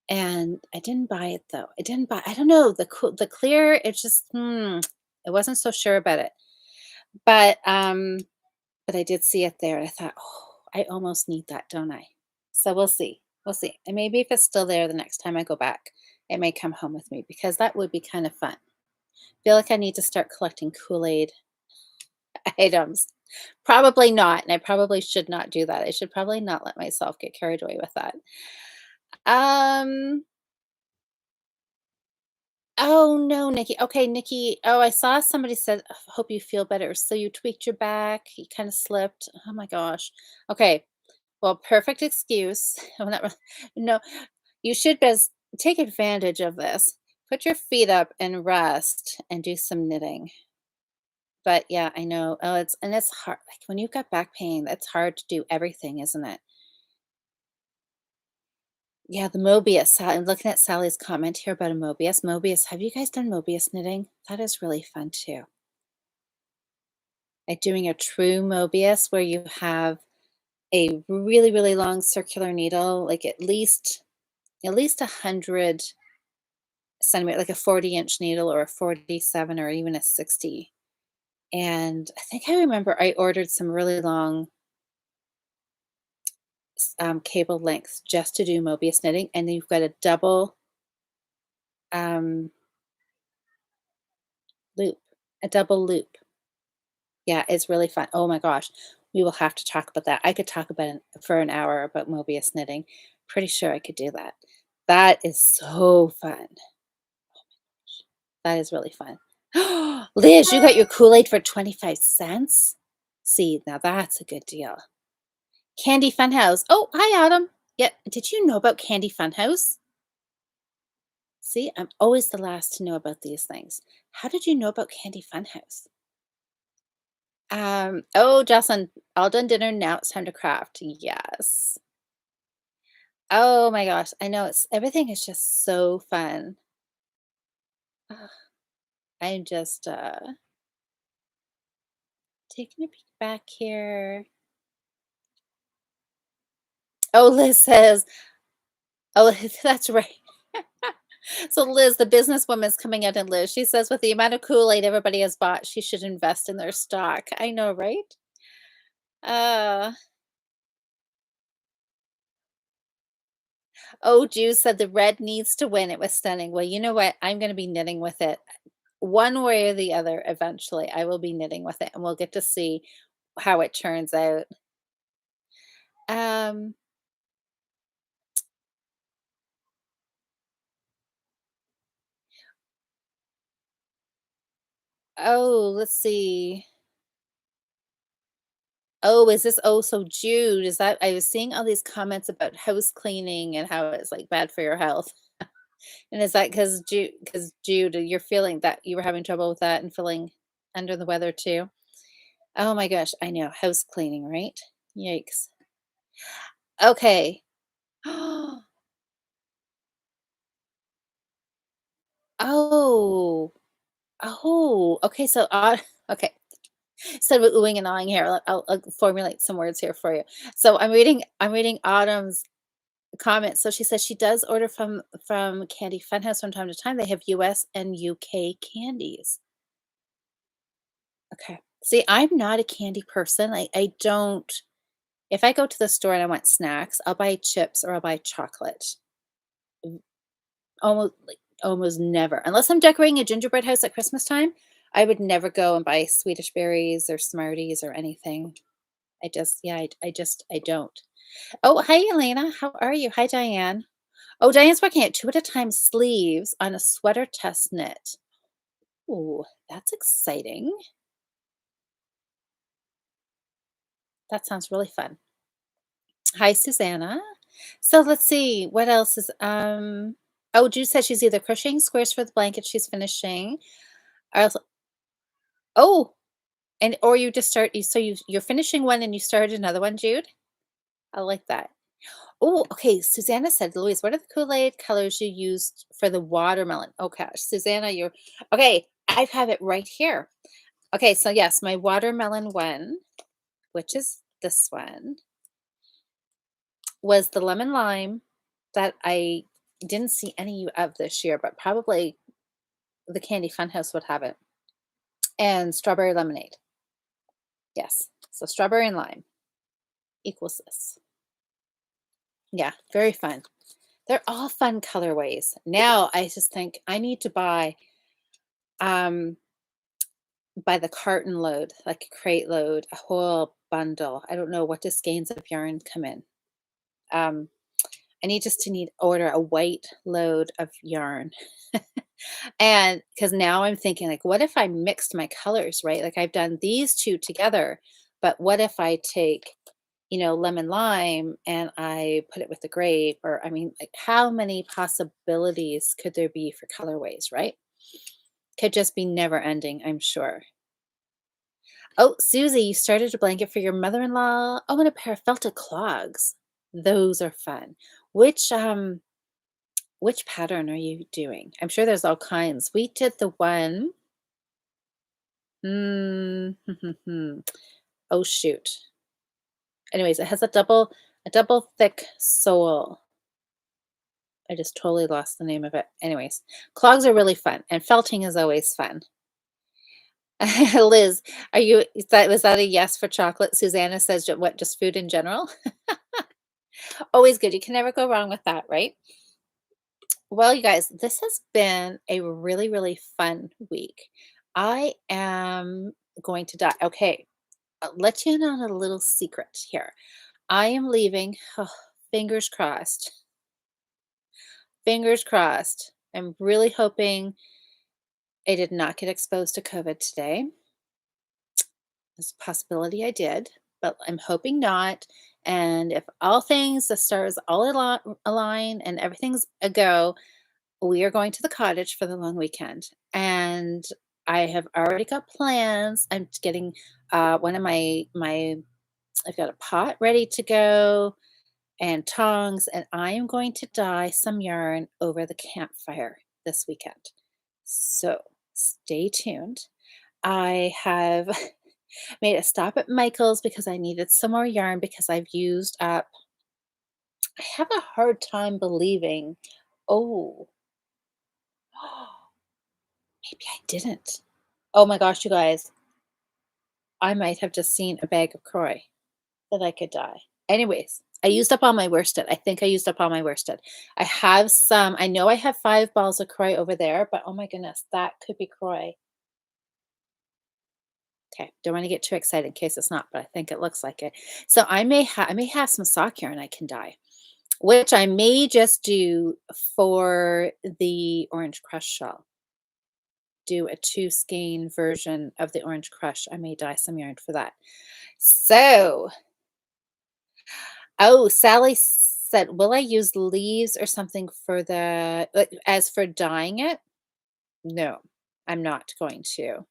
And I didn't buy it though. I don't know, the clear, it's just I wasn't so sure about it. But but I did see it there, and I thought, "Oh, I almost need that, don't I?" So we'll see. We'll see. And maybe if it's still there the next time I go back, it may come home with me because that would be kind of fun. Feel like I need to start collecting Kool-Aid items. Probably not, and I probably should not do that. I should probably not let myself get carried away with that. Um, oh no, Nikki. Okay, Nikki. Oh, I saw somebody said, hope you feel better. So you tweaked your back, you kind of slipped. Oh my gosh. Okay. Well, perfect excuse. Well, not no, you should best take advantage of this. Put your feet up and rest and do some knitting. But yeah, I know. Oh, it's hard. Like when you've got back pain, it's hard to do everything, isn't it? Yeah, the Mobius. I'm looking at Sally's comment here about a Mobius. Mobius, have you guys done Mobius knitting? That is really fun too. Like doing a true Mobius where you have a really, really long circular needle, like at least 100 centimeter, like a 40-inch needle or a 47 or even a 60. And I think I remember I ordered some really long cable lengths just to do Mobius knitting. And then you've got a double um, loop, a double loop. Yeah, it's really fun. Oh my gosh. We will have to talk about that. I could talk about it for an hour about Mobius knitting. Pretty sure I could do that. That is so fun. That is really fun. Liz, you got your Kool-Aid for 25 cents? See, now that's a good deal. Candy Funhouse. Oh, hi, Adam. Yeah, did you know about Candy Funhouse? See, I'm always the last to know about these things. How did you know about Candy Funhouse? Oh, Jocelyn, all done dinner. Now it's time to craft. Yes. Oh my gosh, I know everything is just so fun. Ugh, I'm just taking a peek back here. Oh, Liz says, oh, that's right. So Liz, the businesswoman's coming out and Liz, she says with the amount of Kool-Aid everybody has bought, she should invest in their stock. I know, right? Uh, oh, Jew said the red needs to win. It was stunning. Well, you know what? I'm going to be knitting with it one way or the other eventually. I will be knitting with it and we'll get to see how it turns out. Um, oh, let's see. Oh, is this oh, so Jude, is that I was seeing all these comments about house cleaning and how it's like bad for your health. And is that because Jude, you're feeling that you were having trouble with that and feeling under the weather too? Oh my gosh, I know. House cleaning, right? Yikes. Okay. Oh. Oh, okay. So, okay. Instead of oohing and awing here, I'll formulate some words here for you. So I'm reading Autumn's comment. So she says she does order from Candy Funhouse from time to time. They have US and UK candies. Okay. See, I'm not a candy person. I don't if I go to the store and I want snacks, I'll buy chips or I'll buy chocolate. Mm, almost never. Unless I'm decorating a gingerbread house at Christmas time, I would never go and buy Swedish berries or Smarties or anything. I just yeah, I don't. Oh, hi Elena. How are you? Hi Diane. Oh, Diane's working at 2 at a time sleeves on a sweater test knit. Ooh, that's exciting. That sounds really fun. Hi, Susanna. So let's see, what else is oh, Jude said she's either crocheting squares for the blanket she's finishing. Or else, oh, and or you just start you so you're finishing one and you started another one, Jude? I like that. Oh, okay. Susanna said, Louise, what are the Kool-Aid colors you used for the watermelon? Oh gosh, Susanna, you're okay. I have it right here. Okay, so yes, my watermelon one, which is this one, was the lemon lime that I didn't see any of this year, but probably the Candy Funhouse would have it. And strawberry lemonade. Yes. So strawberry and lime equals this. Yeah, very fun. They're all fun colorways. Now I just think I need to um buy the carton load, like a crate load, a whole bundle. I don't know what does skeins of yarn come in. Um I need just to need order a white load of yarn. And because now I'm thinking, like, what if I mixed my colors, right? Like I've done these two together, but what if I take, lemon lime and I put it with the grape? Or, I mean, like, how many possibilities could there be for colorways, right? Could just be never ending, I'm sure. Oh, Susie, you started a blanket for your mother-in-law. Oh, and a pair of felted clogs. Those are fun. Which which pattern are you doing? I'm sure there's all kinds. We did the one. Mm, oh shoot. Anyways, it has a double thick sole. I just totally lost the name of it. Anyways, clogs are really fun, and felting is always fun. Liz, was that a yes for chocolate? Susanna says, what, just food in general? Always good. You can never go wrong with that, right? Well, you guys, this has been a really, really fun week. I am going to die. Okay, I'll let you in on a little secret here. I am leaving. Oh, fingers crossed. Fingers crossed. I'm really hoping I did not get exposed to COVID today. There's a possibility I did, but I'm hoping not. And if all things, the stars all align and everything's a go, we are going to the cottage for the long weekend. And I have already got plans. I'm getting one of my I've got a pot ready to go and tongs, and I am going to dye some yarn over the campfire this weekend. So stay tuned. I have made a stop at Michael's because I needed some more yarn because I've used up. I have a hard time believing. Oh, maybe I didn't. Oh my gosh, you guys, I might have just seen a bag of Croy that I could dye. Anyways, I used up all my worsted. I think I used up all my worsted. I have some. I know I have 5 balls of Croy over there, but oh my goodness, that could be Croy. Okay, don't want to get too excited in case it's not, but I think it looks like it. So I may have some sock yarn I can dye, which I may just do for the Orange Crush shawl. Do a 2 skein version of the Orange Crush. I may dye some yarn for that. So, oh, Sally said, "Will I use leaves or something for the like, as for dyeing it?" No, I'm not going to.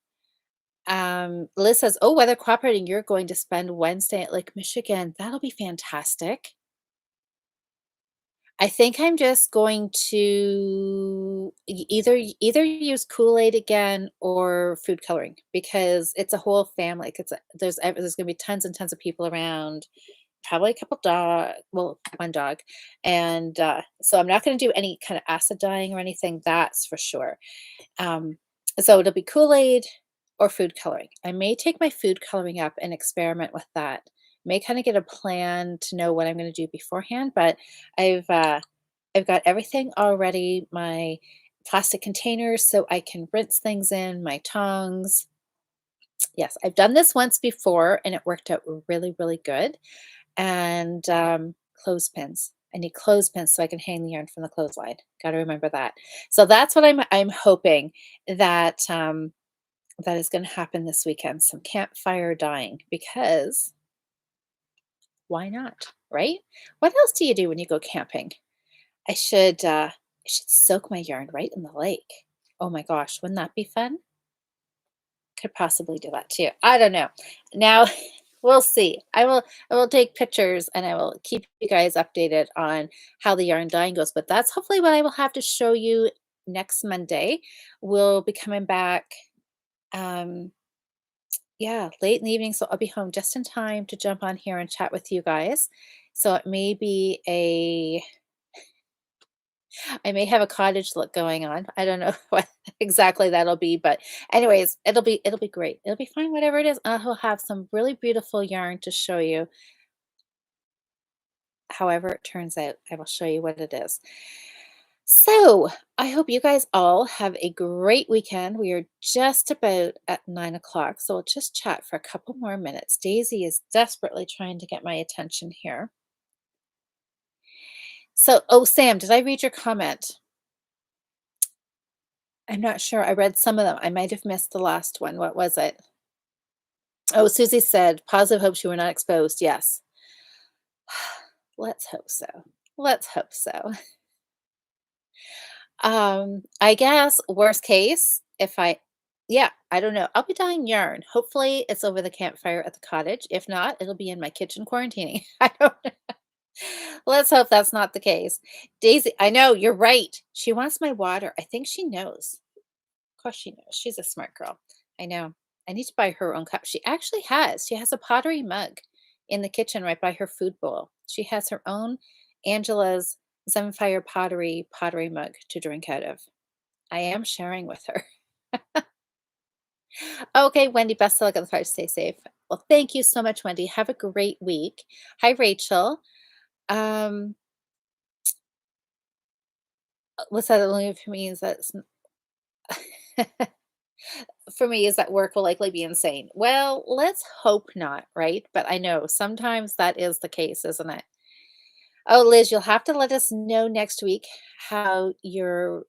Liz says, "Oh, weather cooperating, you're going to spend Wednesday at Lake Michigan. That'll be fantastic." I think I'm just going to either use Kool-Aid again or food coloring because it's a whole family. 'Cause there's gonna be tons and tons of people around, probably a couple dog well, 1 dog, and, so I'm not gonna do any kind of acid dyeing or anything, that's for sure. Um, so it'll be Kool-Aid or food coloring. I may take my food coloring up and experiment with that. May kind of get a plan to know what I'm going to do beforehand, but I've uh, I've got everything already. My plastic containers so I can rinse things in. My tongs. Yes, I've done this once before and it worked out really, really good. And clothespins. I need clothespins so I can hang the yarn from the clothesline. Got to remember that. So that's what I'm hoping that that is going to happen this weekend. Some campfire dyeing because Why not? Right? What else do you do when you go camping? I should soak my yarn right in the lake. Oh my gosh, wouldn't that be fun? Could possibly do that too. I don't know. Now we'll see. I will take pictures and I will keep you guys updated on how the yarn dyeing goes. But that's hopefully what I will have to show you next Monday. We'll be coming back um yeah, late in the evening. So I'll be home just in time to jump on here and chat with you guys. So it may be a I may have a cottage look going on. I don't know what exactly that'll be, but anyways, it'll be great. It'll be fine, whatever it is. I'll have some really beautiful yarn to show you. However it turns out, I will show you what it is. So I hope you guys all have a great weekend. We are just about at 9 o'clock, so we'll just chat for a couple more minutes. Daisy is desperately trying to get my attention here. So, oh, Sam, did I read your comment? I'm not sure. I read some of them. I might have missed the last one. What was it? Oh, Susie said, positive hopes you were not exposed. Yes. Let's hope so. Let's hope so. I guess worst case, if I yeah, I don't know. I'll be dyeing yarn. Hopefully it's over the campfire at the cottage. If not, it'll be in my kitchen quarantining. I don't know. Let's hope that's not the case. Daisy, I know, you're right. She wants my water. I think she knows. Of course she knows. She's a smart girl. I know. I need to buy her own cup. She actually has. She has a pottery mug in the kitchen right by her food bowl. She has her own Angela's Zenfire pottery mug to drink out of. I am sharing with her. Okay, Wendy, best of luck at the fire. Stay safe. Well, thank you so much, Wendy. Have a great week. Hi, Rachel. Um, what's that only for me is that for me is that work will likely be insane. Well, let's hope not, right? But I know sometimes that is the case, isn't it? Oh, Liz, you'll have to let us know next week how your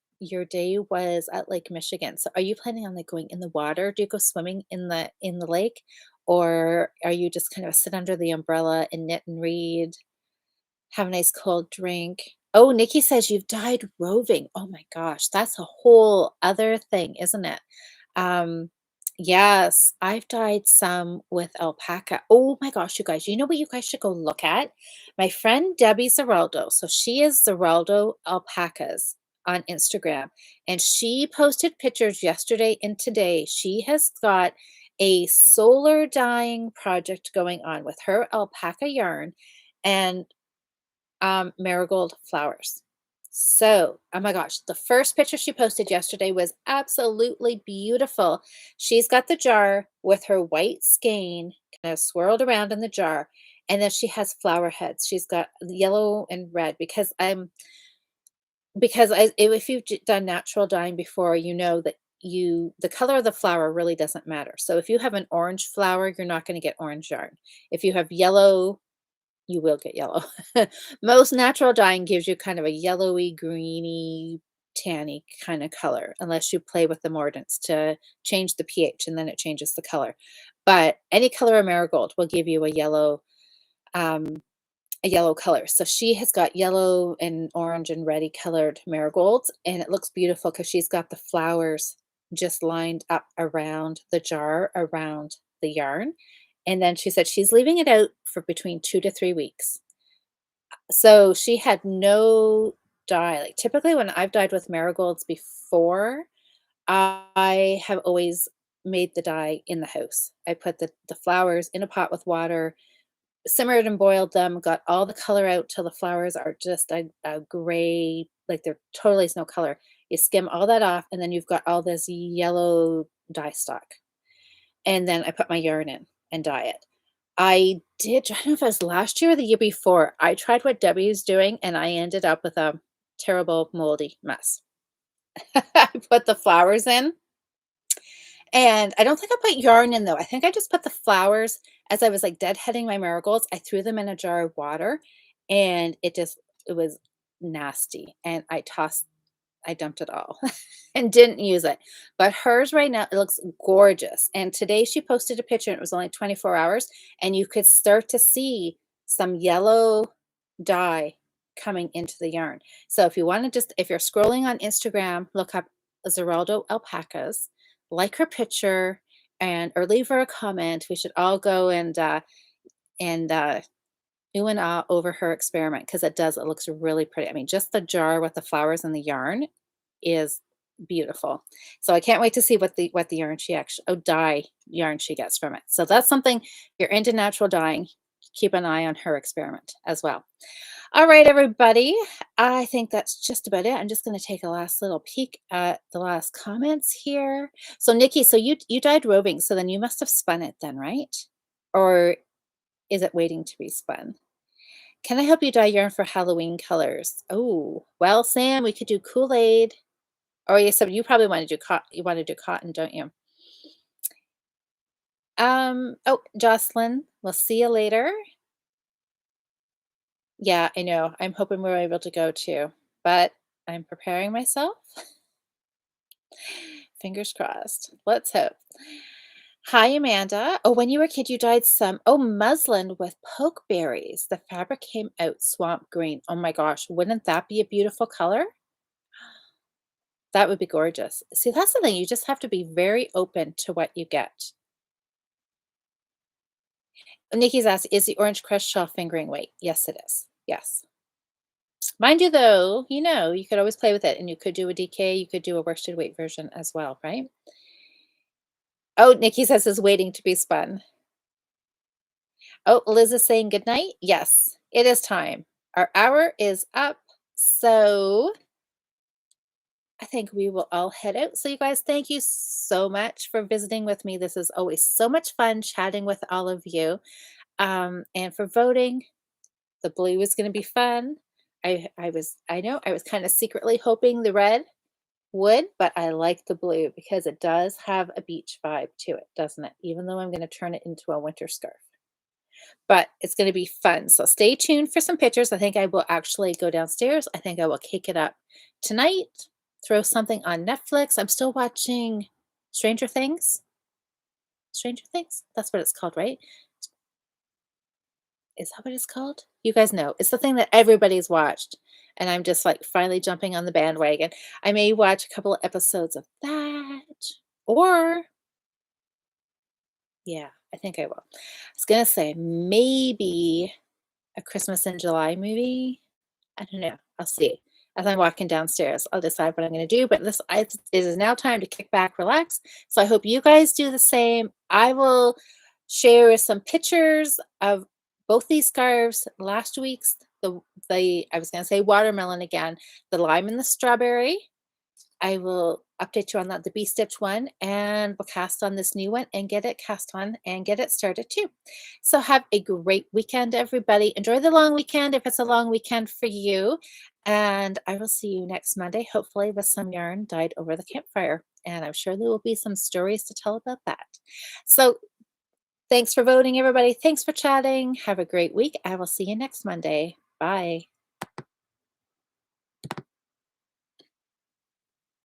day was at Lake Michigan. So are you planning on like going in the water? Do you go swimming in the lake? Or are you just kind of sit under the umbrella and knit and read, have a nice cold drink? Oh, Nikki says you've died roving. Oh my gosh, that's a whole other thing, isn't it? Um, yes, I've dyed some with alpaca. Oh my gosh, you guys, you know what you guys should go look at? My friend Debbie Zeraldo. So she is Zeraldo Alpacas on Instagram, and she posted pictures yesterday and today. She has got a solar dyeing project going on with her alpaca yarn and marigold flowers. So, oh my gosh, the first picture she posted yesterday was absolutely beautiful. She's got the jar with her white skein kind of swirled around in the jar, and then she has flower heads. She's got yellow and red if you've done natural dyeing before, you know that the color of the flower really doesn't matter. So if you have an orange flower, you're not going to get orange yarn. If you have yellow, you will get yellow. Most natural dyeing gives you kind of a yellowy, greeny, tanny kind of color, unless you play with the mordants to change the pH and then it changes the color. But any color of marigold will give you um, a yellow color. So she has got yellow and orange and reddy colored marigolds, and it looks beautiful because she's got the flowers just lined up around the jar, around the yarn. And then she said she's leaving it out for between 2 to 3 weeks. So she had no dye. Like typically when I've dyed with marigolds before, I have always made the dye in the house. I put the flowers in a pot with water, simmered and boiled them, got all the color out till the flowers are just a gray, like they're totally is no color. You skim all that off, and then you've got all this yellow dye stock. And then I put my yarn in and dye it. I don't know if it was last year or the year before. I tried what Debbie is doing, and I ended up with a terrible moldy mess. I put the flowers in, and I don't think I put yarn in though. I think I just put the flowers as I was like deadheading my marigolds. I threw them in a jar of water, and it was nasty. And I dumped it all and didn't use it. But hers right now, it looks gorgeous. And today she posted a picture and it was only 24 hours. And you could start to see some yellow dye coming into the yarn. So if you want to just, if you're scrolling on Instagram, look up Zeraldo alpacas, like her picture, and or leave her a comment. We should all go and ooh and ah over her experiment because it does. It looks really pretty. I mean, just the jar with the flowers and the yarn is beautiful. So I can't wait to see what the yarn she actually dye yarn she gets from it. So that's something, if you're into natural dyeing, keep an eye on her experiment as well. All right, everybody. I think that's just about it. I'm just going to take a last little peek at the last comments here. So Nikki, so you dyed roving, so then you must have spun it then, right? Or is it waiting to be spun? Can I help you dye yarn for Halloween colors? Oh, well, Sam, we could do Kool-Aid. Oh, yeah, so you probably want to do cotton, don't you? Oh, Jocelyn, we'll see you later. Yeah, I know. I'm hoping we're able to go too, but I'm preparing myself. Fingers crossed. Let's hope. Hi, Amanda. Oh, when you were a kid, you dyed some, muslin with pokeberries. The fabric came out swamp green. Oh my gosh, wouldn't that be a beautiful color? That would be gorgeous. See, that's the thing. You just have to be very open to what you get. Nikki's asked, is the orange crest shell fingering weight? Yes, it is. Yes. Mind you, though, you could always play with it and you could do a DK, you could do a worsted weight version as well, right? Oh, Nikki says is waiting to be spun. Oh, Liz is saying good night. Yes, it is time. Our hour is up. So I think we will all head out. So you guys, thank you so much for visiting with me. This is always so much fun chatting with all of you. And for voting, the blue is going to be fun. I was kind of secretly hoping the red would, but I like the blue because it does have a beach vibe to it, doesn't it? Even though I'm going to turn it into a winter scarf. But it's going to be fun. So stay tuned for some pictures. I think I will actually go downstairs. I think I will kick it up tonight, throw something on Netflix. I'm still watching Stranger Things. Stranger Things? That's what it's called, right? Is that what it's called? You guys know. It's the thing that everybody's watched. And I'm just like finally jumping on the bandwagon. I may watch a couple of episodes of that. Or, yeah, I think I will. I was going to say maybe a Christmas in July movie. I don't know. I'll see. As I'm walking downstairs, I'll decide what I'm going to do. But it is now time to kick back, relax. So I hope you guys do the same. I will share some pictures of both these scarves. Last week's I was going to say watermelon again, the lime and the strawberry. I will update you on that, the bee stitch one, and we'll cast on this new one and get it cast on and get it started too. So have a great weekend, everybody. Enjoy the long weekend if it's a long weekend for you. And I will see you next Monday, hopefully with some yarn dyed over the campfire. And I'm sure there will be some stories to tell about that. So thanks for voting, everybody. Thanks for chatting. Have a great week. I will see you next Monday. Bye.